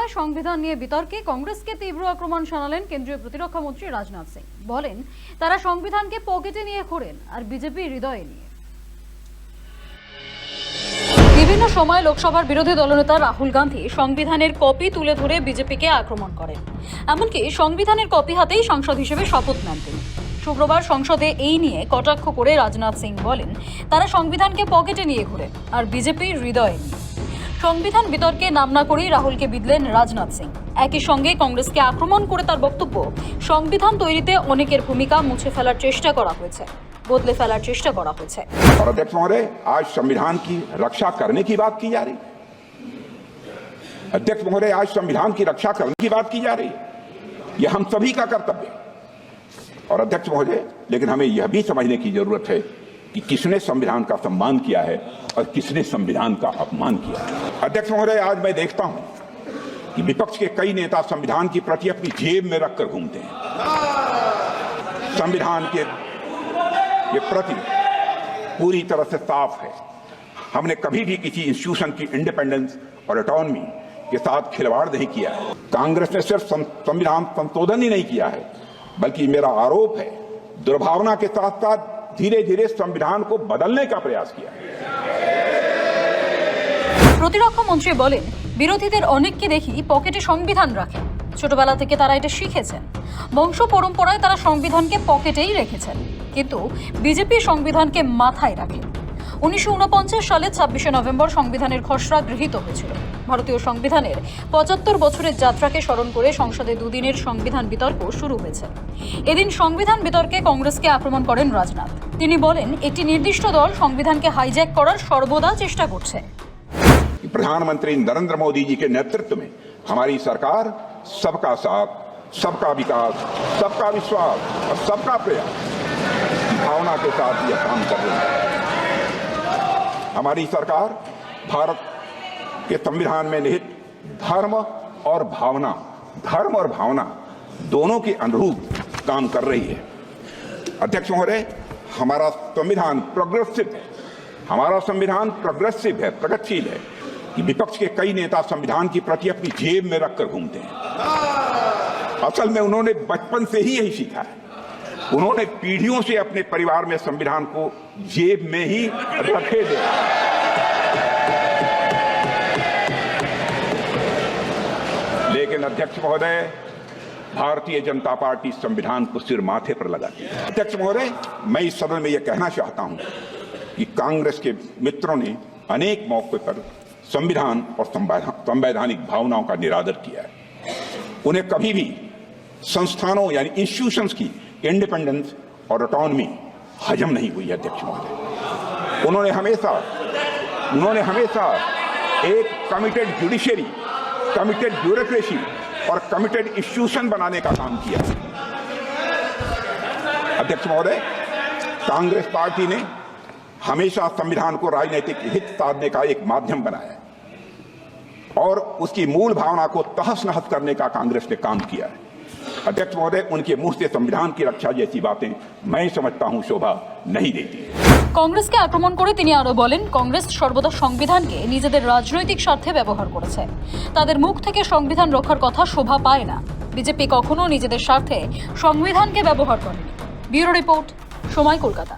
লোকসভায় সংবিধান নিয়ে বিতর্কে কংগ্রেসকে তীব্র আক্রমণ শানালেন কেন্দ্রীয় প্রতিরক্ষা মন্ত্রী রাজনাথ সিং। বলেন, তারা সংবিধানকে পকেটে নিয়ে ঘোরেন আর বিজেপি হৃদয়ে নিয়ে। বিভিন্ন সময় লোকসভার বিরোধী দলনেতা রাহুল গান্ধী সংবিধানের কপি তুলে ধরে বিজেপিকে আক্রমণ করেন। এমনকি সংবিধানের কপি হাতেই সাংসদ হিসেবে শপথ নেন তিনি। শুক্রবার সংসদে এই নিয়ে কটাক্ষ করে রাজনাথ সিং বলেন, তারা সংবিধানকে পকেটে নিয়ে ঘোরেন আর বিজেপির হৃদয়ে নিয়ে। সংবিধান বিতর্কে নাম না করেই রাহুলকে বিঁধলেন রাজনাথ সিং। একই সঙ্গে কংগ্রেসকে আক্রমণ করে তার বক্তব্য, সংবিধান তৈরিতে অনেকের ভূমিকা মুছে ফেলার চেষ্টা করা হয়েছে, बदले फैलार चेष्टा करा हुआ है। और अध्यक्ष महोदय, आज संविधान की रक्षा करने की बात की जा रही। अध्यक्ष महोदय, आज संविधान की रक्षा करने की बात की जा रही है। यह हम सभी का कर्तव्य है। और अध्यक्ष महोदय, लेकिन हमें यह भी समझने की जरूरत है कि किसने संविधान का सम्मान किया है और किसने संविधान का अपमान किया है। अध्यक्ष महोदय, आज मैं देखता हूं कि विपक्ष के कई नेता संविधान की प्रति अपनी जेब में रखकर घूमते हैं। संविधान के ये प्रति पूरी तरह से साफ है। हमने कभी भी किसी इंस्टीट्यूशन की इंडिपेंडेंस और ऑटोनॉमी के साथ खिलवाड़ नहीं किया है। कांग्रेस ने सिर्फ संविधान संशोधन ही नहीं किया है, बल्कि मेरा आरोप है दुर्भावना के साथ साथ धीरे धीरे संविधान को बदलने का प्रयास किया है। প্রতিরক্ষা মন্ত্রী বলেন, বিরোধীদের অনেককে দেখি পকেটে সংবিধান রাখেন। ছোটবেলা থেকে তারা এটা শিখেছেন। বংশ পরম্পরায় তারা সংবিধানকে পকেটেই রেখেছেন, কিন্তু বিজেপি সংবিধানকে মাথায় রাখে। 1949 সালে 26শে নভেম্বর সংবিধানের খসড়া গৃহীত হয়েছিল। ভারতীয় সংবিধানের 75 বছরের যাত্রাকে স্মরণ করে সংসদে দুদিনের সংবিধান বিতর্ক শুরু হয়েছে। এদিন সংবিধান বিতর্কে কংগ্রেসকে আক্রমণ করেন রাজনাথ। তিনি বলেন, একটি নির্দিষ্ট দল সংবিধানকে হাইজ্যাক করার সর্বদা চেষ্টা করছে। प्रधानमंत्री नरेंद्र मोदी जी के नेतृत्व में हमारी सरकार सबका साथ, सबका विकास, सबका विश्वास और सबका प्रयास भावना के साथ यह काम कर रही है। हमारी सरकार भारत के संविधान में निहित धर्म और भावना दोनों के अनुरूप काम कर रही है। अध्यक्ष महोदय, हमारा संविधान प्रोग्रेसिव है, प्रगतिशील है कि विपक्ष के कई नेता संविधान की प्रति अपनी जेब में रखकर घूमते हैं। असल में उन्होंने बचपन से ही यही सीखा है। उन्होंने पीढ़ियों से अपने परिवार में संविधान को जेब में ही रखे थे। लेकिन अध्यक्ष महोदय, भारतीय जनता पार्टी संविधान को सिर माथे पर लगाती है। अध्यक्ष महोदय, मैं इस सदन में यह कहना चाहता हूं कि कांग्रेस के मित्रों ने अनेक मौके पर संविधान और संवैधानिक भावनाओं का निरादर किया है। उन्हें कभी भी संस्थानों यानी इंस्टीट्यूशंस की इंडिपेंडेंस और ऑटोनॉमी हजम नहीं हुई है। अध्यक्ष महोदय, उन्होंने हमेशा एक कमिटेड जुडिशरी, कमिटेड ब्यूरोक्रेसी और कमिटेड इंस्टीट्यूशन बनाने का काम किया है। अध्यक्ष महोदय, कांग्रेस पार्टी ने हमेशा संविधान को राजनीतिक हित साधने का एक माध्यम बनाया है और उसकी मूल भावना को तहस नहस करने का कांग्रेस ने काम किया है। अध्यक्ष महोदय, उनके मुंह से संविधान की रक्षा जैसी बातें मैं समझता हूं शोभा नहीं देती। কংগ্রেসকে আক্রমণ করে তিনি আরো বলেন, কংগ্রেস সর্বদা সংবিধানকে নিজেদের রাজনৈতিক স্বার্থে ব্যবহার করেছে। তাদের মুখ থেকে সংবিধান রক্ষার কথা শোভা পায় না। বিজেপি কখনো নিজেদের স্বার্থে সংবিধানকে ব্যবহার করেনি। ব্যুরো রিপোর্ট, সময়, কলকাতা।